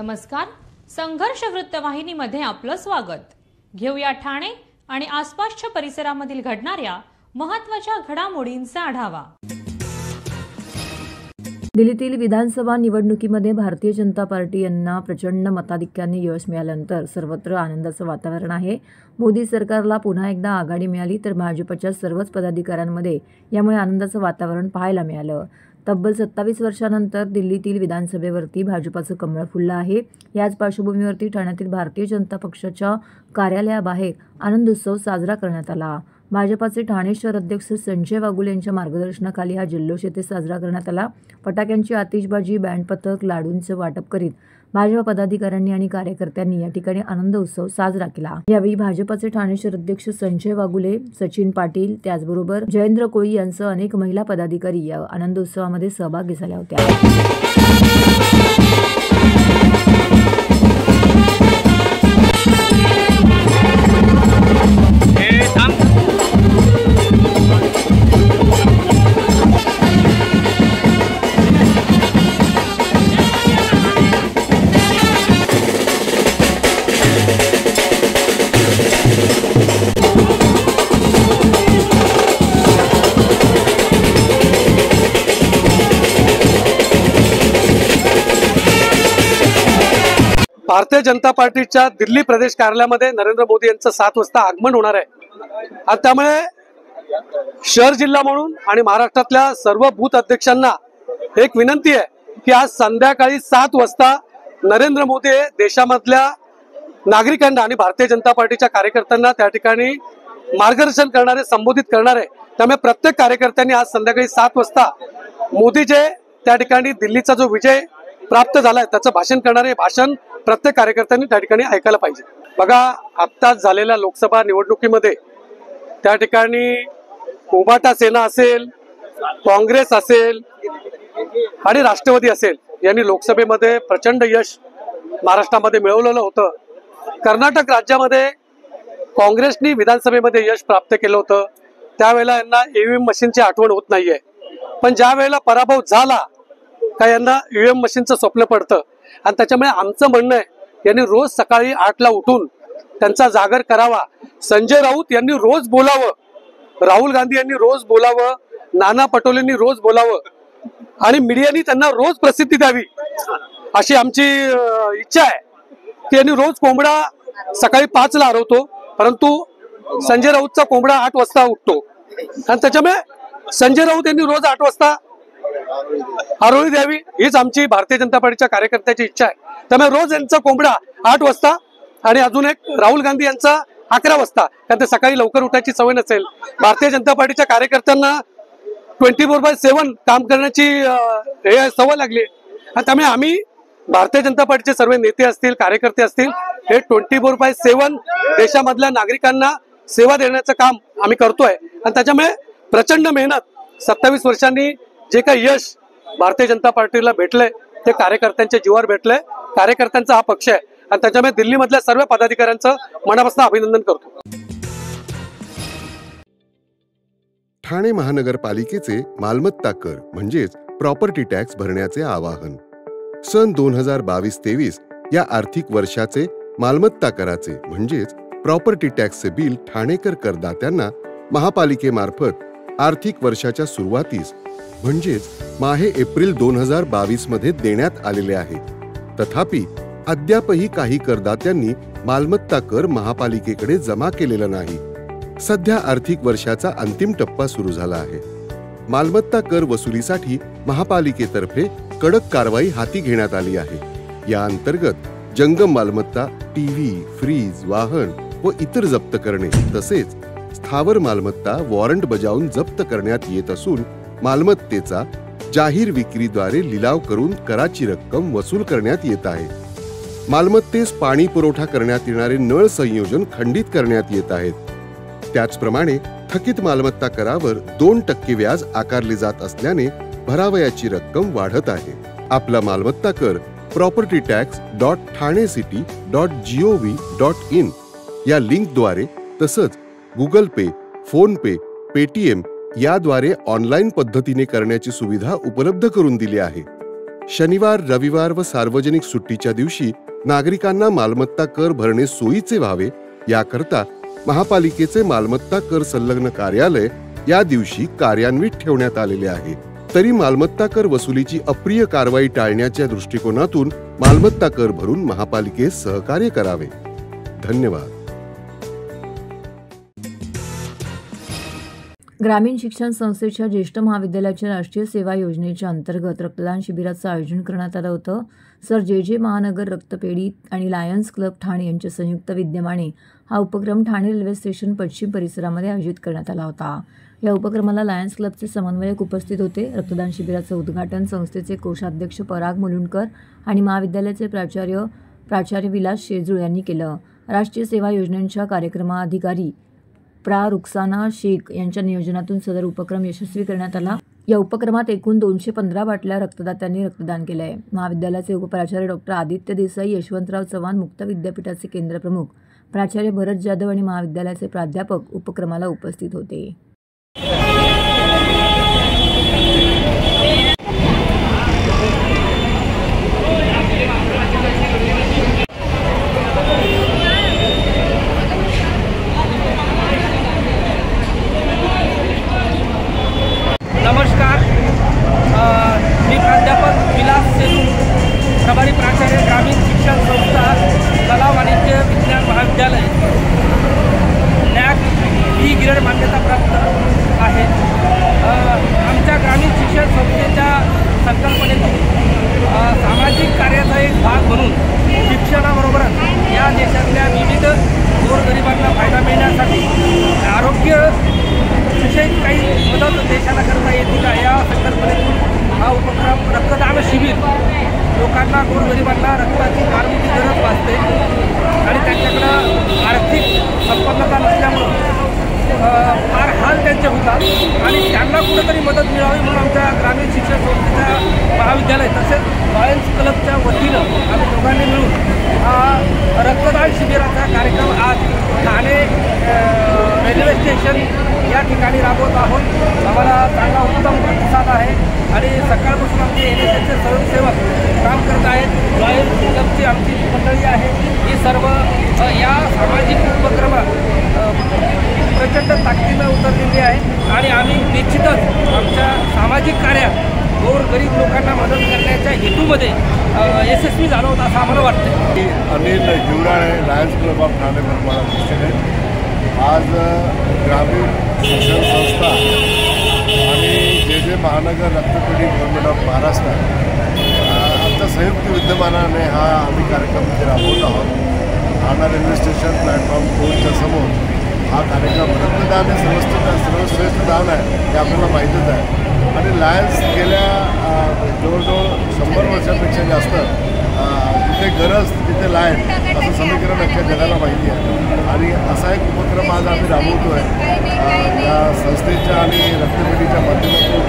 नमस्कार. संघर्ष वृत्तवाहिनीमध्ये आपलं स्वागत. घेऊया ठाणे आणि आसपासच्या परिसरामधील घडणाऱ्या महत्त्वाच्या घडामोडींचा आढावा. दिल्लीतील विधानसभा निवडणुकीमध्ये भारतीय जनता पार्टी यांना प्रचंड मताधिक्याने यश मिळाल्यानंतर सर्वत्र आनंदाचं वातावरण आहे. मोदी सरकारला पुन्हा एकदा आघाडी मिळाली तर भाजपच्या सर्वच पदाधिकाऱ्यांमध्ये यामुळे आनंदाचं वातावरण पाहायला मिळालं. तब्बल 27 वर्षांनंतर दिल्लीतील विधानसभेवरती भाजपाचं कमळ फुललं आहे. याच पार्श्वभूमीवरती ठाण्यातील भारतीय जनता पक्षाच्या कार्यालयाबाहेर आनंदोत्सव साजरा करण्यात आला. भाजपाचे ठाणे शहर अध्यक्ष संजय वागुले यांच्या मार्गदर्शनाखाली हा जल्लोष येथे साजरा करण्यात आला. फटाक्यांची आतिषबाजी, बँड पथक, लाडूंचं वाटप करीत भाजप पदाधिकाऱ्यांनी आणि कार्यकर्त्यांनी या ठिकाणी आनंद उत्सव साजरा केला. यावेळी भाजपाचे ठाणे शहर अध्यक्ष संजय वागुले, सचिन पाटील, त्याचबरोबर जयेंद्र कोळी यांसह अनेक महिला पदाधिकारी या आनंद उत्सवामध्ये सहभागी झाल्या होत्या. भारतीय जनता पार्टीच्या दिल्ली प्रदेश कार्यालयामध्ये नरेंद्र मोदी यांचं 7 वाजता आगमन होणार आहे. आणि त्यामुळे शहर जिल्हा म्हणून आणि महाराष्ट्रातल्या सर्व बूथ अध्यक्षांना एक विनंती आहे की आज संध्याकाळी 7 वाजता नरेंद्र मोदी हे देशामधल्या नागरिकांना आणि भारतीय जनता पार्टीच्या कार्यकर्त्यांना त्या ठिकाणी मार्गदर्शन करणारे, संबोधित करणारे. त्यामुळे प्रत्येक कार्यकर्त्यांनी आज संध्याकाळी 7 वाजता मोदी जे त्या ठिकाणी दिल्लीचा जो विजय प्राप्त झालाय त्याचं भाषण करणारे भाषण प्रत्येक कार्यकर्त्यांनी त्या ठिकाणी ऐकायला पाहिजे. बघा, आत्ताच झालेल्या लोकसभा निवडणुकीमध्ये त्या ठिकाणी उभाटा सेना असेल, काँग्रेस असेल आणि राष्ट्रवादी असेल यांनी लोकसभेमध्ये प्रचंड यश महाराष्ट्रामध्ये मिळवलेलं होतं. कर्नाटक राज्यामध्ये काँग्रेसनी विधानसभेमध्ये यश प्राप्त केलं होतं. त्यावेळेला यांना ईव्हीएम मशीनची आठवण होत नाहीये. पण ज्या वेळेला पराभव झाला का यांना ईव्हीएम मशीनचं स्वप्न पडतं. आणि त्याच्यामुळे आमचं म्हणणं आहे यांनी रोज सकाळी 8ला उठून त्यांचा जागर करावा. संजय राऊत यांनी रोज बोलावं, राहुल गांधी यांनी रोज बोलावं, नाना पटोलेंनी रोज बोलावं आणि मीडियानी त्यांना रोज प्रसिद्धी द्यावी अशी आमची इच्छा आहे की यांनी रोज कोंबडा सकाळी 5ला हरवतो, परंतु संजय राऊतचा कोंबडा 8 वाजता उठतो. आणि त्याच्यामुळे संजय राऊत यांनी रोज 8 वाजता आरोळी द्यावी हीच आमची भारतीय जनता पार्टीच्या कार्यकर्त्याची इच्छा आहे. त्यामुळे रोज यांचा कोंबडा 8 वाजता आणि अजून एक राहुल गांधी यांचा 11 वाजता, कारण ते सकाळी लवकर उठायची सवय नसेल. भारतीय जनता पार्टीच्या कार्यकर्त्यांना 24/7 काम करण्याची सवय लागली आणि त्यामुळे आम्ही भारतीय जनता पार्टीचे सर्व नेते असतील, कार्यकर्ते असतील, हे 24/7 देशामधल्या नागरिकांना सेवा देण्याचं काम आम्ही करतोय. आणि त्याच्यामुळे प्रचंड मेहनत 27 वर्षांनी जे काही यश भारतीय जनता पार्टीला भेटलंय ते कार्यकर्त्यांच्या जीवावर भेटलंय. कार्यकर्त्यांचा हा पक्ष आहे आणि त्याच्यामुळे दिल्लीमधल्या सर्व पदाधिकाऱ्यांचं मनापासून अभिनंदन करतो. ठाणे महानगरपालिकेचे मालमत्ता कर म्हणजेच प्रॉपर्टी टॅक्स भरण्याचे आवाहन. सन 2022-23 या आर्थिक वर्षाचे मालमत्ता कराचे म्हणजेच प्रॉपर्टी टॅक्सचे बिल ठाणेकर करदात्यांना महापालिकेमार्फत आर्थिक वर्षाच्या सुरुवातीस म्हणजेच माहे एप्रिल 2022 मध्ये देण्यात आलेले आहे. तथापि अद्यापही काही करदात्यांनी मालमत्ता कर महापालिकेकडे जमा केलेला नाही. सध्या आर्थिक वर्षाचा अंतिम टप्पा सुरू झाला आहे. मालमत्ता कर वसुलीसाठी महापालिकेतर्फे कडक कारवाई हाती घेण्यात आली आहे. या अंतर्गत जंगम मालमत्ता, टीव्ही, फ्रीज, वाहन व इतर जप्त करणे तसेच स्थावर मालमत्ता वॉरंट बजावून जप्त करण्यात येत असून मालमत्तेचा जाहीर विक्रीद्वारे लिलाव करून कराची रक्कम वसूल करण्यात येत आहे. मालमत्तेस पाणी पुरवठा करण्यात येणारे नळ संयोजन खंडित करण्यात येत आहेत. त्याचप्रमाणे थकीत मालमत्ता करावर 2% व्याज आकारले जात असल्याने भरावयाची रक्कम वाढत आहे. आपला मालमत्ता कर propertytax.thanecity.gov.in या लिंकद्वारे तसंच गुगल पे, फोन पे, पेटीएम याद्वारे ऑनलाईन पद्धतीने करण्याची सुविधा उपलब्ध करून दिली आहे. शनिवार, रविवार व सार्वजनिक सुट्टीच्या दिवशी नागरिकांना मालमत्ता कर भरणे सोयीचे व्हावे याकरता महापालिकेचे मालमत्ता कर संलग्न कार्यालय या दिवशी कार्यान्वित ठेवण्यात आलेले आहे. तरी मालमत्ता कर वसुलीची अप्रिय कारवाई टाळण्याच्या दृष्टिकोनातून मालमत्ता कर भरून महापालिकेस सहकार्य करावे. धन्यवाद. ग्रामीण शिक्षण संस्थेच्या ज्येष्ठ महाविद्यालयाच्या राष्ट्रीय सेवा योजनेच्या अंतर्गत रक्तदान शिबिराचं आयोजन करण्यात आलं होतं. सर जे महानगर रक्तपेढी आणि लायन्स क्लब ठाणे यांच्या संयुक्त विद्यमाने हा उपक्रम ठाणे रेल्वे स्टेशन पश्चिम परिसरामध्ये आयोजित करण्यात आला होता. या उपक्रमाला लायन्स क्लबचे समन्वयक उपस्थित होते. रक्तदान शिबिराचं उद्घाटन संस्थेचे कोषाध्यक्ष पराग मुलुंडकर आणि महाविद्यालयाचे प्राचार्य विलास शेजूळ यांनी केलं. राष्ट्रीय सेवा योजनेच्या कार्यक्रमाधिकारी रुखसाना शेख यांच्या नियोजनातून सदर उपक्रम यशस्वी करण्यात आला. या उपक्रमात एकूण 215 बाटल्या रक्तदात्यांनी रक्तदान केलं आहे. महाविद्यालयाचे उपप्राचार्य डॉक्टर आदित्य देसाई, यशवंतराव चव्हाण मुक्त विद्यापीठाचे केंद्रप्रमुख प्राचार्य भरत जाधव आणि महाविद्यालयाचे प्राध्यापक उपक्रमाला उपस्थित होते. नमस्कार, मी प्राध्यापक विलास शेजूळ, प्रभारी प्राचार्य ग्रामीण शिक्षण संस्था कला वाणिज्य विज्ञान महाविद्यालय, नॅक ही ग्रेड मान्यता प्राप्त आहे. आमच्या ग्रामीण शिक्षण संस्थेच्या संकल्पनेतून सामाजिक कार्याचा एक भाग म्हणून शिक्षणाबरोबरच या देशातल्या विविध गोरगरिबांना फायदा मिळण्यासाठी आरोग्य विषयी काही मदत देशाला करता येते का या संकल्पनेतून हा उपक्रम रक्तदान शिबिर लोकांना, गोरगरिबांना रक्ताची फार मोठी गरज भासते आणि त्यांच्याकडं आर्थिक संपन्नता नसल्यामुळं फार हाल त्यांचे होतात आणि त्यांना कुठेतरी मदत मिळावी म्हणून आमच्या ग्रामीण शिक्षण संस्थेच्या महाविद्यालय तसेच लायन्स क्लबच्या वतीनं आम्ही दोघांनी मिळून हा रक्तदान शिबिराचा कार्यक्रम आज ठाणे रेल्वे स्टेशन या ठिकाणी राबवत आहोत. आम्हाला चांगला उत्तम प्रतिसाद आहे आणि सकाळपासून आमचे NSSचे स्वयंसेवक काम करत आहेत. लायन्स क्लबची आमची मंडळी आहे. ही सर्व या सामाजिक उपक्रमात प्रचंड ताकदीनं उतरलेली आहे आणि आम्ही निश्चितच आमच्या सामाजिक कार्यात गोरगरीब लोकांना मदत करण्याच्या हेतूमध्ये यशस्वी झालो होतं असं आम्हाला वाटतं. Anil Hiwarale, Lions Club of Thane मला प्रेसिडेंट. आज ग्रामीण शिक्षण संस्था आणि जे महानगर रक्तपेढी गव्हर्नमेंट ऑफ महाराष्ट्र आमच्या संयुक्त विद्यमानाने हा आम्ही कार्यक्रम इथे राबवत आहोत. ठाणा रेल्वे स्टेशन प्लॅटफॉर्म 2च्या समोर हा कार्यक्रम रक्तदान हे सर्वश्रेष्ठ दान आहे हे आपल्याला माहितीच आहे आणि लायन्स गेल्या जवळजवळ 100 वर्षापेक्षा जास्त जिथे गरज तिथे लायन असं समीकरण अख्ख्या जगाला माहिती आहे आणि असा एक उपक्रम आज आम्ही राबवतो आहे. या संस्थेच्या आणि रक्तपेढीच्या माध्यमातून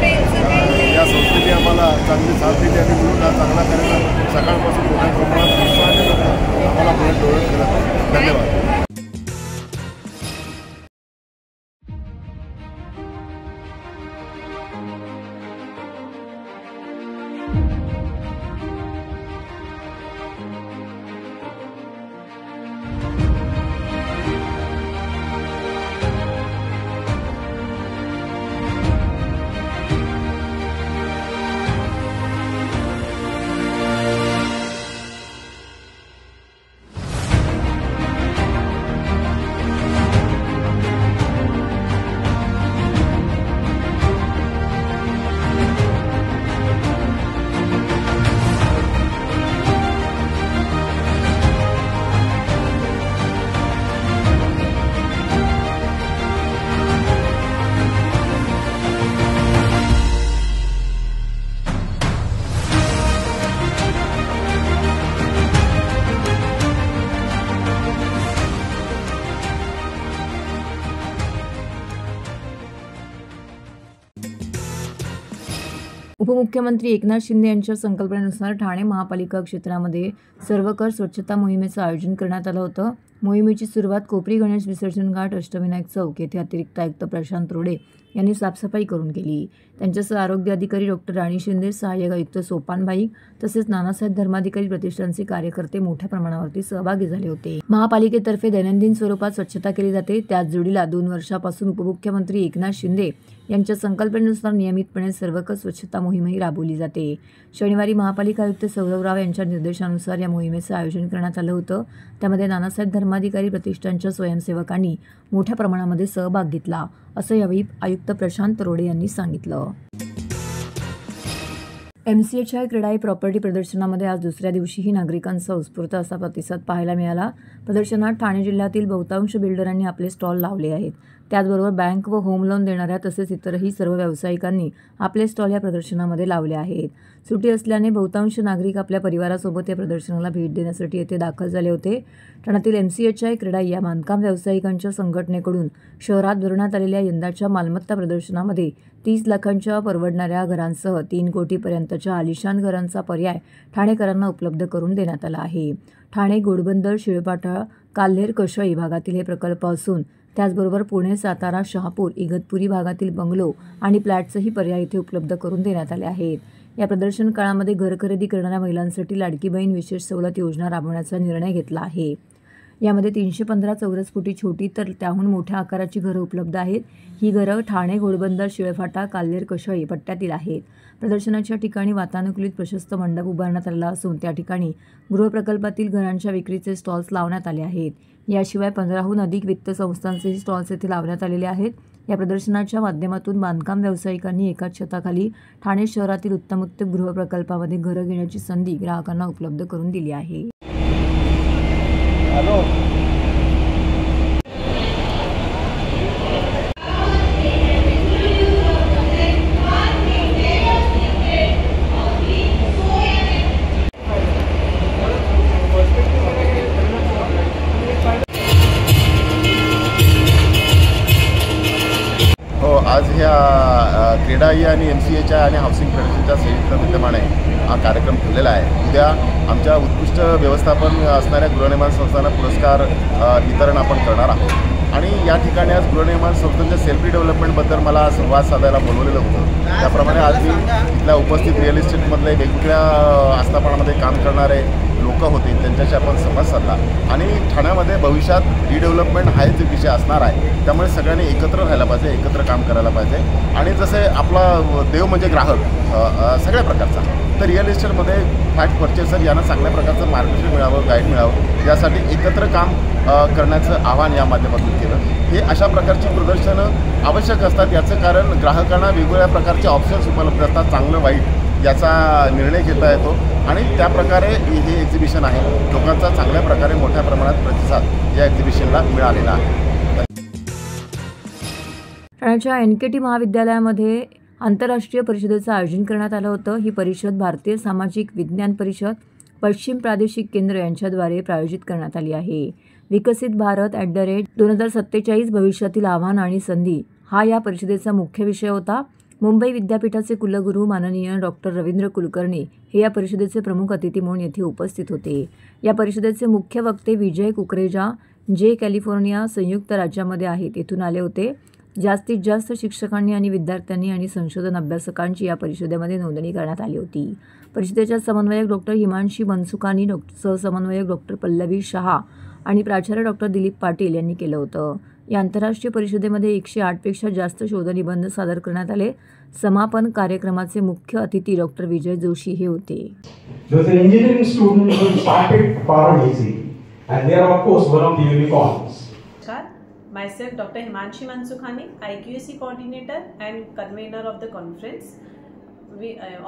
या संस्थेने आम्हाला चांगली साथ दिली आणि म्हणून हा चांगला कार्यक्रम सकाळपासून मोठ्या प्रमाणात उत्साहाने लोक आम्हाला पुढे डोळत करत आहेत. धन्यवाद. उपमुख्यमंत्री एकनाथ शिंदे यांच्या संकल्पनेनुसार ठाणे महापालिका क्षेत्रामध्ये सर्व कर स्वच्छता मोहिमेचं आयोजन करण्यात आलं होतं. मोहिमेची सुरुवात कोपरी गणेश विसर्जन घाट, अष्टविनायक चौक येथे अतिरिक्त आयुक्त प्रशांत रोडे यांनी साफसफाई करून केली. त्यांच्यासह आरोग्य अधिकारी डॉक्टर राणी शिंदे, सहाय्यक आयुक्त सोपान भाई तसेच नानासाहेब धर्माधिकारी प्रतिष्ठानचे कार्यकर्ते मोठ्या प्रमाणावरती सहभागी झाले होते. महापालिकेतर्फे दैनंदिन स्वरूपात स्वच्छता केली जाते. त्याच जोडीला 2 वर्षापासून उपमुख्यमंत्री एकनाथ शिंदे यांच्या संकल्पनेनुसार नियमितपणे सर्वकष स्वच्छता मोहीमही राबवली जाते. शनिवारी महापालिका आयुक्त सौरव राव यांच्या निर्देशानुसार या मोहिमेचं आयोजन करण्यात आलं होतं. त्यामध्ये नानासाहेब धर्माधिकारी प्रतिष्ठानच्या स्वयंसेवकांनी मोठ्या प्रमाणामध्ये सहभाग घेतला, असं यावेळी आयुक्त प्रशांत रोडे यांनी सांगितलं. MCHI क्रीडाई प्रॉपर्टी प्रदर्शनामध्ये आज दुसऱ्या दिवशीही नागरिकांचा उत्स्फूर्त असा प्रतिसाद पाहायला मिळाला. प्रदर्शनात ठाणे जिल्ह्यातील बहुतांश बिल्डरांनी आपले स्टॉल लावले आहेत. त्याचबरोबर बँक व होम लोन देणाऱ्या तसेच इतरही सर्व व्यावसायिकांनी आपले स्टॉल या प्रदर्शनामध्ये लावले आहेत. सुट्टी असल्याने बहुतांश नागरिक आपल्या परिवारासोबत या प्रदर्शनाला भेट देण्यासाठी येथे दाखल झाले होते. ठाण्यातील MCHI क्रीडाई या बांधकाम व्यावसायिकांच्या संघटनेकडून शहरात भरवण्यात आलेल्या यंदाच्या मालमत्ता प्रदर्शनामध्ये 30 लाखांच्या परवडणाऱ्या घरांसह 3 कोटीपर्यंतच्या आलिशान घरांचा पर्याय ठाणेकरांना उपलब्ध करून देण्यात आला आहे. ठाणे, घोडबंदर, शिळपाटा, काल्हेर, कशळी भागातील हे प्रकल्प असून त्याचबरोबर पुणे, सातारा, शहापूर, इगतपुरी भागातील बंगलो आणि फ्लॅट्सही पर्याय इथे उपलब्ध करून देण्यात आले आहेत. या प्रदर्शन काळामध्ये घर खरेदी करणाऱ्या महिलांसाठी लाडकी बहीण विशेष सवलत योजना राबवण्याचा निर्णय घेतला आहे. यामध्ये 315 चौरस फुटी छोटी तर त्याहून मोठ्या आकाराची घरं उपलब्ध आहेत. ही घरं ठाणे, घोडबंदर, शिळफाटा, काल्हेर, कशळी पट्ट्यातील आहेत. प्रदर्शनाच्या ठिकाणी वातानुकूलित प्रशस्त मंडप उभारण्यात आलेला असून त्या ठिकाणी गृहप्रकल्पातील घरांच्या विक्रीचे स्टॉल्स लावण्यात आले आहेत. याशिवाय 15हून अधिक वित्त संस्थांचेही स्टॉल्स येथे लावण्यात आलेले आहेत. या प्रदर्शनाच्या माध्यमातून बांधकाम व्यावसायिकांनी एकाच छताखाली ठाणे शहरातील उत्तम गृहप्रकल्पामध्ये घरं घेण्याची संधी ग्राहकांना उपलब्ध करून दिली आहे. आज ह्या क्रीडाई आणि MCHI आणि हाऊसिंग फेडरेशनच्या संयुक्त विद्यमाने हा कार्यक्रम ठेवलेला आहे. उद्या आमच्या उत्कृष्ट व्यवस्थापन असणाऱ्या गृहनिर्माण संस्थांना पुरस्कार वितरण आपण करणार आहोत. आणि या ठिकाणी आज गृहनिर्माण संस्थांच्या सेल्फी डेव्हलपमेंटबद्दल मला संवाद साधायला बोलवलेलं होतं. त्याप्रमाणे आज मी इथल्या उपस्थित रिअल इस्टेटमधले वेगवेगळ्या आस्थापनामध्ये काम करणारे लोक होते, त्यांच्याशी आपण संवाद साधला. आणि ठाण्यामध्ये भविष्यात रिडेव्हलपमेंट हाच एक विषय असणार आहे. त्यामुळे सगळ्यांनी एकत्र राहायला पाहिजे, एकत्र काम करायला पाहिजे. आणि जसे आपला देव म्हणजे ग्राहक सगळ्या प्रकारचा, तर रिअल इस्टेटमध्ये फ्लॅट परचेसर यांना चांगल्या प्रकारचं मार्गदर्शन मिळावं, गाईड मिळावं, यासाठी एकत्र काम करण्याचं आवाहन या माध्यमातून केलं. हे अशा प्रकारची प्रदर्शनं आवश्यक असतात. याचं कारण ग्राहकांना वेगवेगळ्या प्रकारचे ऑप्शन्स उपलब्ध असतात, चांगलं वाईट याचा निर्णय घेता येतो. आणि त्याप्रकारे हे एक्झिबिशन आहे. लोकांचा चांगल्या प्रकारे मोठ्या प्रमाणात प्रतिसाद या एक्झिबिशनला मिळालेला आहे. ठाण्याच्या NKT महाविद्यालयामध्ये आंतरराष्ट्रीय परिषदेचं आयोजन करण्यात आलं होतं. ही परिषद भारतीय सामाजिक विज्ञान परिषद, पश्चिम प्रादेशिक केंद्र यांच्याद्वारे प्रायोजित करण्यात आली आहे. विकसित भारत @2047 भविष्यातील आव्हान आणि संधी हा या परिषदेचा मुख्य विषय होता. मुंबई विद्यापीठाचे कुलगुरू माननीय डॉक्टर रवींद्र कुलकर्णी हे या परिषदेचे प्रमुख अतिथी म्हणून येथे उपस्थित होते. या परिषदेचे मुख्य वक्ते विजय कुकरेजा, जे कॅलिफोर्निया संयुक्त राज्यामध्ये आहेत, येथून आले होते. जास्तीत जास्त शिक्षकांनी आणि विद्यार्थ्यांनी आणि संशोधन अभ्यासकांची या परिषदेमध्ये नोंदणी करण्यात आली होती. परिषदेच्या समन्वयक डॉक्टर हिमांशी मनसुखानी, सहसमन्वयक डॉक्टर पल्लवी शहा आणि प्राचार्य डॉक्टर दिलीप पाटील यांनी केलं होतं. या आंतरराष्ट्रीय परिषदेमध्ये 108 पेक्षा जास्त शोधनिबंध सादर करण्यात आले. समापन कार्यक्रमाचे मुख्य अतिथी डॉक्टर विजय जोशी हे होते. engineering students who started Paradisi and they are of course one of the unicorns. Myself Dr. Himanshi Mansukhani, IQAC coordinator and convener of the conference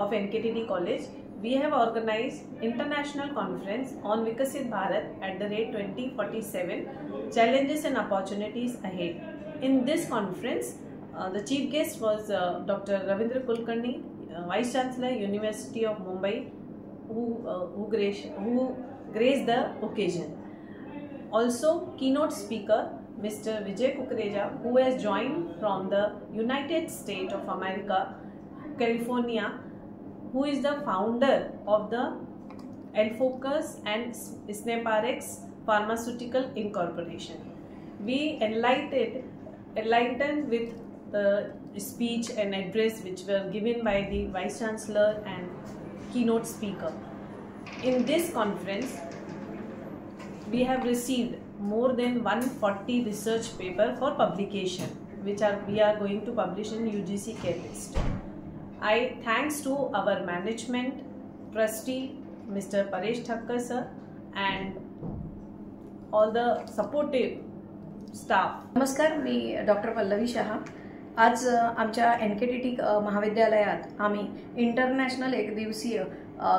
of NKTD College. We have organized international conference on Vikasit Bharat @2047 challenges and opportunities ahead. In this conference, the chief guest was Dr. Ravindra Kulkarni, Vice Chancellor, University of Mumbai, who graced the occasion. Also, keynote speaker Mr. Vijay Kukareja, who has joined from the United States of America, California, who is the founder of the Enfocus and SNAPRX Pharmaceutical Incorporation. We enlightened with the speech and address which were given by the Vice Chancellor and keynote speaker. In this conference, we have received more than 140 research papers for publication, which we are going to publish in UGC Care List. I thanks to our management, trustee Mr. Paresh Thakkar sir, and all the supportive staff. नमस्कार, मी doctor Pallavi Shah. आज आमच्या NKTT महाविद्यालयात आम्ही international एकदिवसीय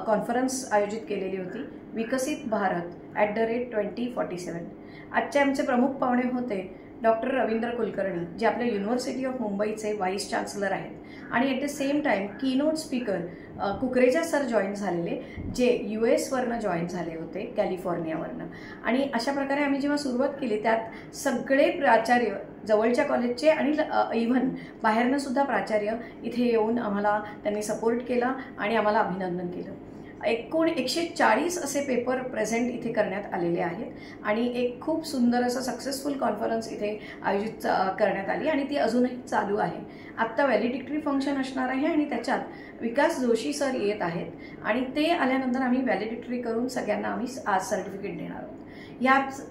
conference आयोजित केलेली होती, विकसित भारत @2047. आजचे आमचे प्रमुख पाहुणे होते डॉक्टर रवींद्र कुलकर्णी, जे आपल्या युनिव्हर्सिटी ऑफ मुंबईचे व्हाईस चान्सलर आहेत, आणि at the same time keynote speaker Kukreja sir join झालेले, जे US वरनं जॉईन झाले होते, कॅलिफोर्नियावरनं. आणि अशा प्रकारे आम्ही जेव्हा सुरुवात केली, त्यात सगळे प्राचार्य जवळच्या कॉलेजचे आणि इव्हन बाहेरनं सुद्धा प्राचार्य इथे येऊन आम्हाला त्यांनी सपोर्ट केला आणि आम्हाला अभिनंदन केलं. एकूण 140 असे पेपर प्रेझेंट इथे करण्यात आलेले आहेत आणि एक खूप सुंदर असं सक्सेसफुल कॉन्फरन्स इथे आयोजित करण्यात आली आणि ती अजूनही चालू आहे. आत्ता व्हॅलिडिक्टरी फंक्शन असणार आहे आणि त्याच्यात विकास जोशी सर येत आहेत आणि ते आल्यानंतर आम्ही व्हॅलिडिक्टरी करून सगळ्यांना आम्ही आज सर्टिफिकेट देणार आहोत.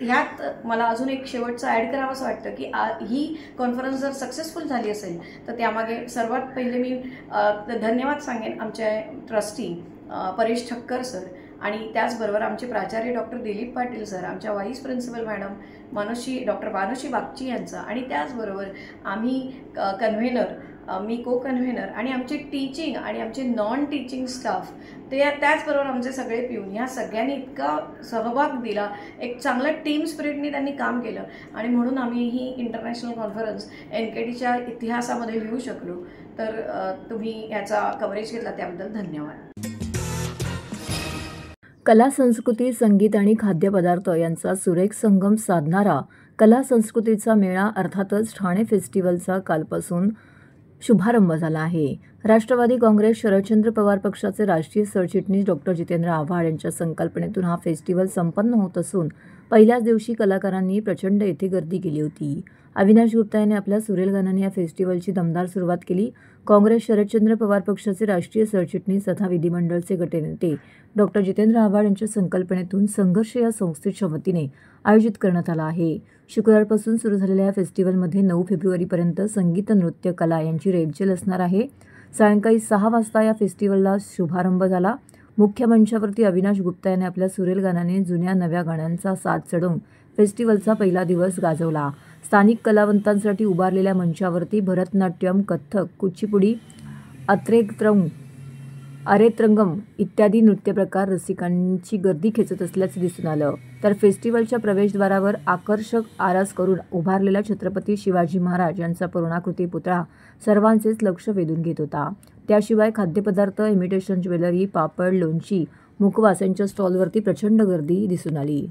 ह्यात मला अजून एक शेवटचं ॲड करावं असं वाटतं की ही कॉन्फरन्स जर सक्सेसफुल झाली असेल तर त्यामागे सर्वात पहिले मी धन्यवाद सांगेन आमच्या ट्रस्टी परेश ठक्कर सर, आणि त्याचबरोबर आमचे प्राचार्य डॉक्टर दिलीप पाटील सर, आमच्या vice principal madam doctor Manushi Bagchi यांचं, आणि त्याचबरोबर आम्ही कन्व्हेनर, मी को कन्व्हेनर, आणि आमचे टीचिंग आणि आमचे नॉन टीचिंग स्टाफ, त्याचबरोबर आमचे सगळे पिऊन, ह्या सगळ्यांनी इतका सहभाग दिला. एक चांगलं टीम स्पिरिटनी त्यांनी काम केलं आणि म्हणून आम्ही ही इंटरनॅशनल कॉन्फरन्स NKTच्या इतिहासामध्ये लिहू शकलो. तर तुम्ही याचा कव्हरेज घेतला त्याबद्दल धन्यवाद. कला, संस्कृती, संगीत आणि खाद्यपदार्थ यांचा सुरेख संगम साधणारा कला संस्कृतीचा मेळा अर्थातच ठाणे फेस्टिवलचा कालपासून शुभारंभ झाला आहे. राष्ट्रवादी काँग्रेस शरदचंद्र पवार पक्षाचे राष्ट्रीय सरचिटणीस डॉक्टर जितेंद्र आव्हाड यांच्या संकल्पनेतून हा फेस्टिवल संपन्न होत असून पहिल्याच दिवशी कलाकारांनी प्रचंड येथे गर्दी केली होती. अविनाश गुप्ता यांनी आपल्या सुरेल गाण्याने या फेस्टिवलची दमदार सुरुवात केली. काँग्रेस शरदचंद्र पवार पक्षाचे राष्ट्रीय सरचिटणीस तथा विधिमंडळचे गटनेते डॉक्टर जितेंद्र आव्हाड यांच्या संकल्पनेतून संघर्ष या संस्थेच्या वतीने आयोजित करण्यात आला आहे. शुक्रवारपासून सुरू झालेल्या या फेस्टिवलमध्ये 9 फेब्रुवारीपर्यंत संगीत, नृत्य, कला यांची रेलचेल असणार आहे. सायंकाळी 6 वाजता या फेस्टिवलला शुभारंभ झाला. मुख्य मंचावरती अविनाश गुप्ता यांनी आपल्या सुरेल गाण्याने जुन्या नव्या गाण्यांचा साथ चढवून फेस्टिवलचा पहिला दिवस गाजवला. स्थानिक कलावंतांसाठी उभारलेल्या मंचावरती भरतनाट्यम, कथ्थक, कुचिपुडी, अरेत्रंगम इत्यादी नृत्यप्रकार रसिकांची गर्दी खेचत असल्याचे दिसून आलं. तर फेस्टिवलच्या प्रवेशद्वारावर आकर्षक आरास करून उभारलेला छत्रपती शिवाजी महाराज यांचा पूर्णाकृती पुतळा सर्वांचेच लक्ष वेधून घेत होता. त्याशिवाय खाद्यपदार्थ, इमिटेशन ज्वेलरी, पापड, लोणची, मुखवास यांच्या स्टॉलवरती प्रचंड गर्दी दिसून आली.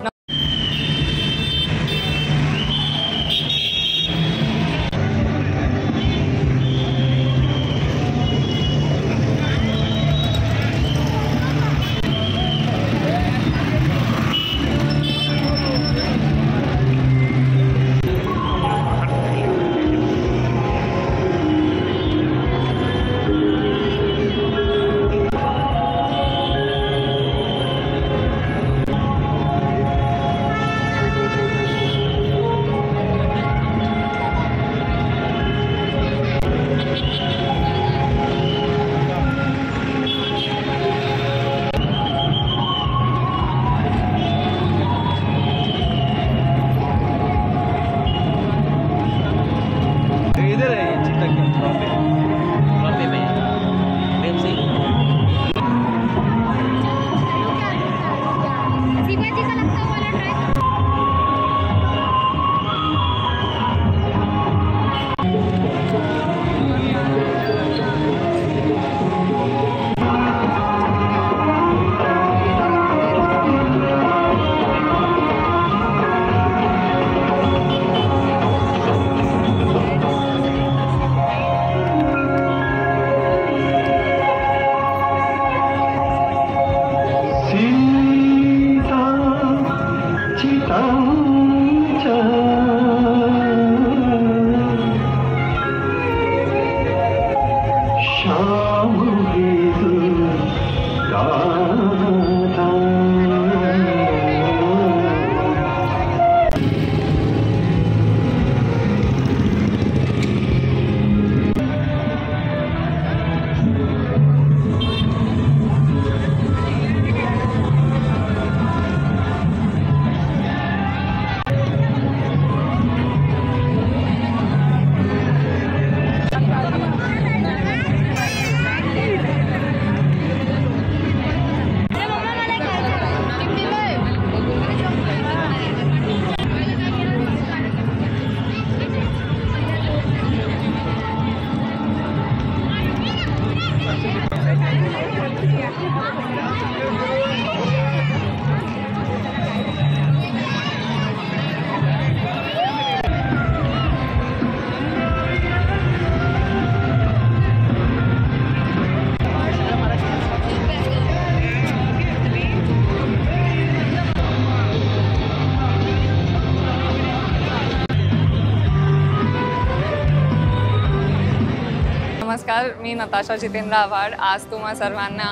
नमस्कार, मी नताशा जितेंद्र आव्हाड. आज तुम्हा सर्वांना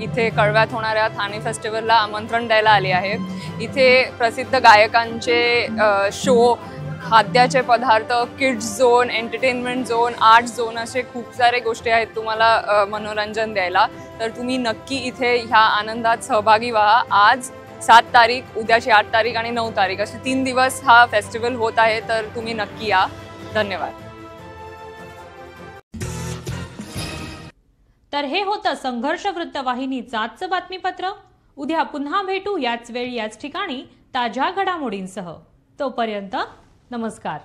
इथे कळव्यात होणाऱ्या ठाणे फेस्टिवलला आमंत्रण द्यायला आले आहे. इथे प्रसिद्ध गायकांचे शो, खाद्याचे पदार्थ, kids zone, entertainment zone, art zone असे खूप सारे गोष्टी आहेत तुम्हाला मनोरंजन द्यायला. तर तुम्ही नक्की इथे ह्या आनंदात सहभागी व्हा. आज 7 तारीख, उद्याची 8 तारीख आणि 9 तारीख असे 3 दिवस हा फेस्टिवल होत आहे. तर तुम्ही नक्की या. धन्यवाद. तर हे होतं संघर्ष वृत्तवाहिनीचं आजचं बातमीपत्र. उद्या पुन्हा भेटू याच वेळी याच ठिकाणी ताज्या घडामोडींसह. तोपर्यंत नमस्कार.